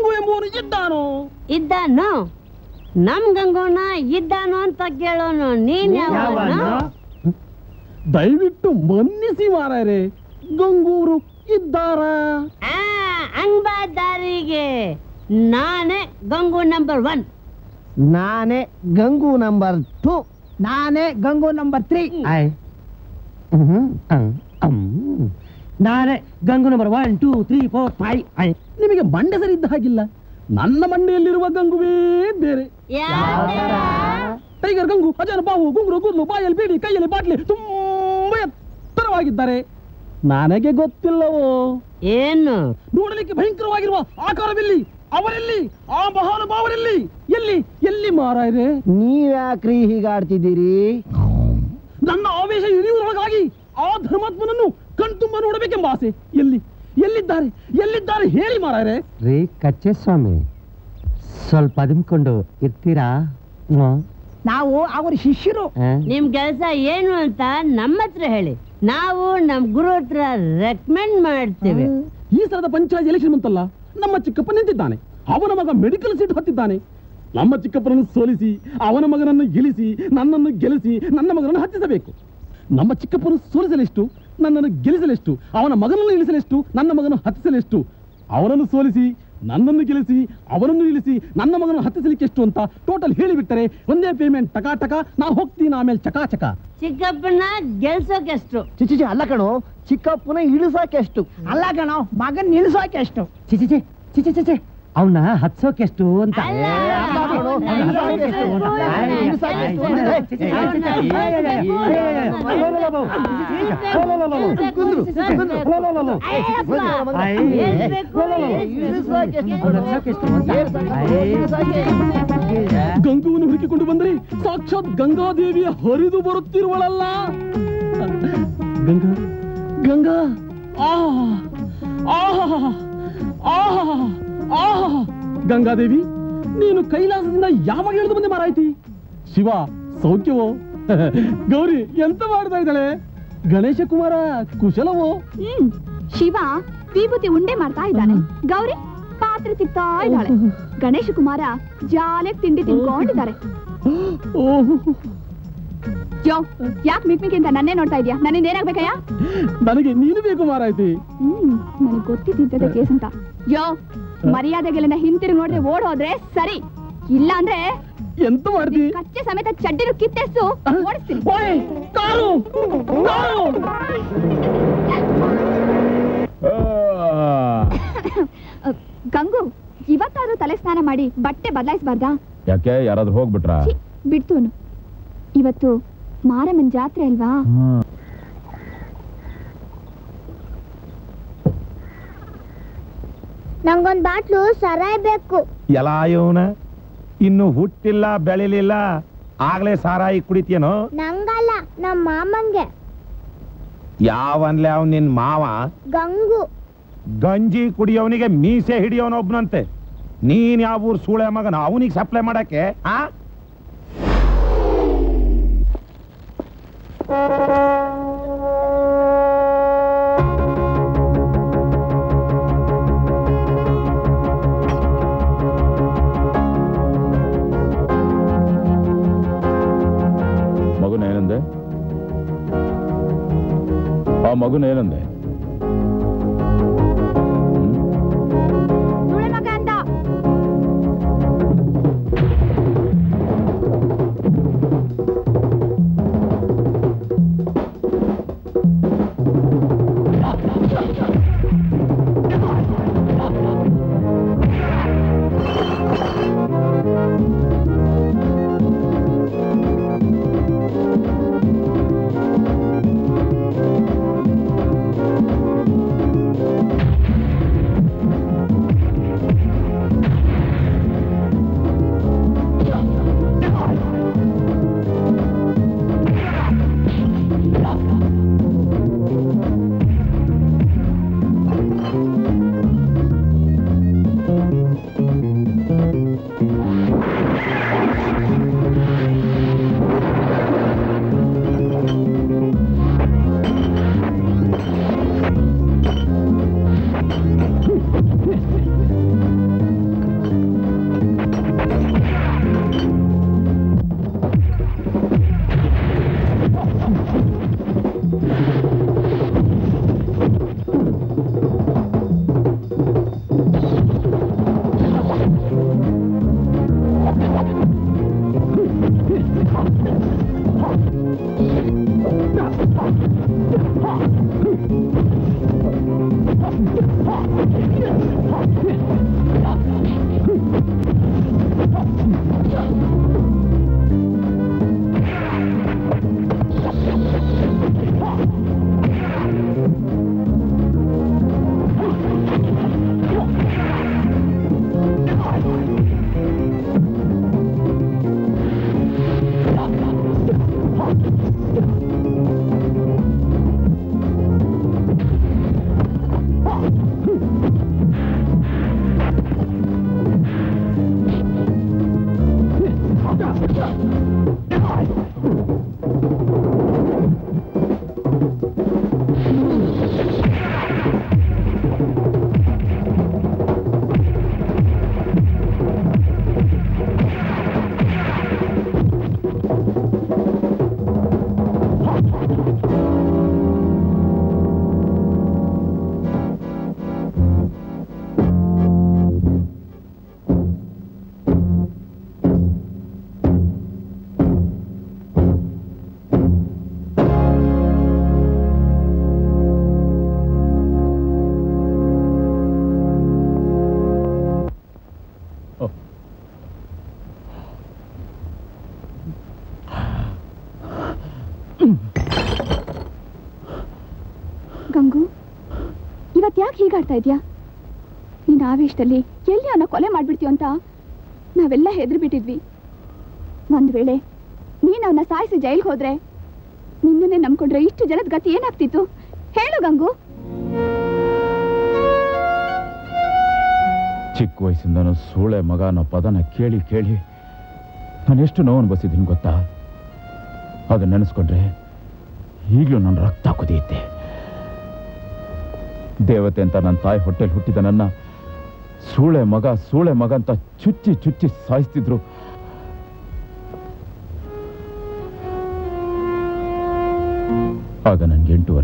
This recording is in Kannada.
ಗಂಗು ಎಂಬುವನು ಇದ್ದಾನೋ? ಇದ್ದಾನೋ? ನಮ್ ಗಂಗೋನ ಇದ್ದಾನೋ ಅಂತ ಕೇಳೋನು ನೀನ್ ಯಾವನು? ದಯವಿಟ್ಟು ಮನ್ನಿಸಿ ಮಾರಾಯರೆ, ಗಂಗೂರು ಇದ್ದಾರ? ಅಂಬಾ ದಾರಿಗೆ ನಾನೇ ಗಂಗು ನಂಬರ್ 1. ನಾನೇ ಗಂಗು ನಂಬರ್ 2. ನಾನೇ ಗಂಗು ನಂಬರ್ 3. ನಾನೇ ಗಂಗು ನಂಬರ್ 1 2 3 4 5. ನಿಮಗೆ ಮಂಡೆ ಸರಿ ಇದ್ದ ಹಾಗಿಲ್ಲ. ನನ್ನ ಮಂಡೆಯಲ್ಲಿರುವ ಗಂಗುವೇ ಬೇರೆ. ಟೈಗರ್ ಗಂಗು, ಅಜನ ಬಾವು, ಗುಂಗುರು ಕೂದಲು, ಬಾಯಲ್ಲಿ ಬೀಡಿ, ಕೈಯಲ್ಲಿ ಬಾಟ್ಲಿ, ತುಂಬಾ ಎತ್ತರವಾಗಿದ್ದಾರೆ. ನನಗೆ ಗೊತ್ತಿಲ್ಲವೋ? ಏನು? ನೋಡಲಿಕ್ಕೆ ಭಯಂಕರವಾಗಿರುವ ಆಕಾರವಿಲ್ಲಿ, ಅವರೆಲ್ಲಿ? ಆ ಮಹಾನುಭಾವರೆಲ್ಲಿ? ಎಲ್ಲಿ ಎಲ್ಲಿ ಮಾರಾಯರೆ? ನೀವ್ಯಾಕ್ರಿ ಹೀಗಾಡ್ತಿದ್ದೀರಿ? ನನ್ನ ಆವೇಶ ಇಳಿಯುವುದರೊಳಗಾಗಿ ಆ ಧರ್ಮಾತ್ಮನನ್ನು ಕಣ್ತುಂಬ ನೋಡಬೇಕೆಂಬ ಆಸೆ. ಎಲ್ಲಿದ್ದಾರೆ ಎಲ್ಲಿದ್ದಾರೆ ಹೇಳಿ ಮಾರಾಯರೆ. ರೀ ಕಚ್ಚೆ ಸ್ವಾಮಿ, ಸ್ವಲ್ಪ ಅದಿಮ್ಕೊಂಡು ಇರ್ತೀರಾ? ನಾವು ಅವ್ರ ಶಿಷ್ಯರು. ನಿಮ್ ಕೆಲಸ ಏನು ಅಂತ ನಮ್ಮ ಹತ್ರ ಹೇಳಿ, ನಾವು ನಮ್ ಗುರು ಹತ್ರ ರೆಕಮೆಂಡ್ ಮಾಡ್ತೇವೆ. ಈ ಸಲದ ಪಂಚಾಯತ್ ಎಲೆಕ್ಷನ್ ಬಂತಲ್ಲ, ನಮ್ಮ ಚಿಕ್ಕಪ್ಪ ನಿಂತಿದ್ದಾನೆ. ಅವನ ಮಗ ಮೆಡಿಕಲ್ ಸೀಟ್ ಹತ್ತಿದ್ದಾನೆ. ನಮ್ಮ ಚಿಕ್ಕಪ್ಪನನ್ನು ಸೋಲಿಸಿ ಅವನ ಮಗನನ್ನು ಗೆಲ್ಲಿಸಿ ನನ್ನನ್ನು ಗೆಲ್ಲಿಸಿ ನನ್ನ ಮಗನನ್ನು ಹತ್ತಿಸಬೇಕು. ನಮ್ಮ ಚಿಕ್ಕಪ್ಪನು ಸೋಲಿಸಲೆಷ್ಟು, ನನ್ನನ್ನು ಗೆಲ್ಲಿಸಲೆಷ್ಟು, ಅವನ ಮಗನನ್ನು ಇಳಿಸಲೆಷ್ಟು, ನನ್ನ ಮಗನನ್ನು ಹತ್ತಿಸಲೆಷ್ಟು. ಅವನನ್ನು ಸೋಲಿಸಿ ನನ್ನನ್ನು ಗೆಲ್ಲಿಸಿ ಅವನನ್ನು ಇಳಿಸಿ ನನ್ನ ಮಗನನ್ನು ಹತ್ತಿಸಲಿಕ್ಕೆ ಎಷ್ಟು ಅಂತ ಟೋಟಲ್ ಹೇಳಿಬಿಟ್ಟರೆ ಒಂದೇ ಪೇಮೆಂಟ್, ಟಕಾ ಟಕ. ನಾ ಹೋಗ್ತೀನಿ ಆಮೇಲೆ ಚಕಾಚಕ. ಚಿಕ್ಕಪ್ಪನ ಗೆಲ್ಸೋಕೆಷ್ಟು? ಚಿಚಿ ಅಲ್ಲ ಕಣೋ, ಚಿಕ್ಕಪ್ಪನ ಇಳಿಸೋಕೆಷ್ಟು? ಅಲ್ಲ ಕಣೋ, ಮಗನ್ ನಿಲ್ಸೋಕೆ ಎಷ್ಟು? ಚಿಚಿ ಅವನ್ನ ಹತ್ಸೋಕೆಷ್ಟು ಅಂತ. ಗಂಗುವನ್ನು ಹುಡುಕಿಕೊಂಡು ಬಂದರೆ ಸಾಕ್ಷಾತ್ ಗಂಗಾದೇವಿಯ ಹರಿದು ಬರುತ್ತಿರುವಳಲ್ಲ. ಗಂಗಾ ಗಂಗಾ ಗಂಗಾದೇವಿ, ನೀನು ಕೈಲಾಸದಿಂದ ಯಾವಾಗ ಇಳಿದು ಬಂದೆ ಮಾರಾಯ್ತಿ? ಶಿವ ಸೌಖ್ಯವೋ? ಗೌರಿ ಎಂತ ಮಾಡ್ತಾ ಇದ್ದಾಳೆ? ಗಣೇಶ ಕುಮಾರ ಕುಶಲವೋ? ಶಿವ ವಿಭೂತಿ ಉಂಡೆ ಮಾಡ್ತಾ ಇದ್ದಾನೆ, ಗೌರಿ ಪಾತ್ರೆ ತಿಕ್ತಾ ಇದ್ದಾಳೆ, ಗಣೇಶ ಕುಮಾರ ಜಾಲೆ ತಿಂಡಿ ತಿನ್ಕೊಂಡಿದ್ದಾರೆ. ಯೋ, ಯಾಕೆ ಮಿಕ್ಮಿಕ್ ಅಂತ ನನ್ನೇ ನೋಡ್ತಾ ಇದೀಯಾ? ನನ್ನಿಂದ ಏನಾಗ್ಬೇಕಯ್ಯ? ನನಗೆ ನೀನು ಬೇಕು ಮಾರಾಯ್ತಿ. ನನಗೆ ಗೊತ್ತಿದ್ದ ಕೇಸ್ ಅಂತ. ಯೋ, ಮರ್ಯಾದೆಗೆಲ್ಲ ಹಿಂತಿರುಗಿ ನೋಡಿದ್ರೆ ಓಡ್ ಹೋದ್ರೆ ಸರಿ, ಇಲ್ಲ ಅಂದ್ರೆ ಎಂತ ಮಾಡ್ತಿ? ಕಚ್ಚೆ ಸಮೇತ ಚಡ್ಡಿರು ಕಿತ್ತೆಸು ಓಡಿಸ್ತೀನಿ. ಗಂಗು, ಇವತ್ತಾದ್ರೂ ತಲೆ ಸ್ನಾನ ಮಾಡಿ ಬಟ್ಟೆ ಬದಲಾಯಿಸಬಾರ್ದಾ? ಯಾಕೆ, ಯಾರಾದ್ರೂ ಹೋಗ್ಬಿಟ್ರಾ? ಬಿಡ್ತು. ಇವತ್ತು ಮಾರಮ್ಮನ್ ಜಾತ್ರೆ ಅಲ್ವಾ? ನಂಗೊಂದ್ ಬಾಟ್ಲು ಸರಾಯ್ ಬೇಕು. ಎಲ್ಲ ಇವನ ಇನ್ನು ಹುಟ್ಟಿಲ್ಲ ಬೆಳಿಲಿಲ್ಲ, ಆಗ್ಲೇ ಸಾರಾಯಿ ಕುಡಿತೀನೋ? ನಂಗಲ್ಲ, ನಮ್ಮ ಮಾಮಂಗೆ. ಯಾವನ್ಲೆ ಅವನ್ ನಿನ್ ಮಾವ? ಗಂಗು. ಗಂಜಿ ಕುಡಿಯೋನಿಗೆ ಮೀಸೆ ಹಿಡಿಯೋನೊಬ್ನಂತೆ. ನೀನ್ ಯಾವ ಊರ್ ಸೂಳೆ ಮಗನ ಅವನಿಗೆ ಸಪ್ಲೈ ಮಾಡಕ್ಕೆ? ಮಗುನೇನಂದೆ? ಆ ಮಗುನೇನಂದೆ? ಹೀಗಾಡ್ತಾ ಇದೆಯಾ? ನೀನು ಆವೇಶದಲ್ಲಿ ಎಲ್ಲಿ ಅವನ ಕೊಲೆ ಮಾಡ್ಬಿಡ್ತೀಯ ಅಂತ ನಾವೆಲ್ಲ ಹೆದರ್ಬಿಟ್ಟಿದ್ವಿ. ಒಂದು ವೇಳೆ ನೀನು ಅವನ್ನ ಸಾಯಿಸಿ ಜೈಲ್ಗೆ ಹೋದ್ರೆ ನಿನ್ನನ್ನೇ ನಂಬ್ಕೊಂಡ್ರೆ ಇಷ್ಟು ಜನದ ಗತಿ ಏನಾಗ್ತಿತ್ತು ಹೇಳು ಗಂಗು. ಚಿಕ್ಕ ವಯಸ್ಸಿಂದನೂ ಸೂಳೆ ಮಗ ಅನ್ನೋ ಪದನ ಕೇಳಿ ಕೇಳಿ ನಾನು ಎಷ್ಟು ನೋವು ಅನುಭವಿಸಿದ್ದೀನಿ ಗೊತ್ತಾ? ಅದನ್ನ ನೆನೆಸ್ಕೊಂಡ್ರೆ ಈಗಲೂ ನನ್ನ ರಕ್ತ ಕುದಿಯುತ್ತೆ. ದೇವತೆ ಅಂತ ನನ್ನ ತಾಯಿ ಹೊಟ್ಟೆಲಿ ಹುಟ್ಟಿದ ನನ್ನ ಸೂಳೆ ಮಗ ಅಂತ ಚುಚ್ಚಿ ಚುಚ್ಚಿ ಸಾಯಿಸ್ತಿದ್ರು. ಆಗ ನನ್ಗೆ 8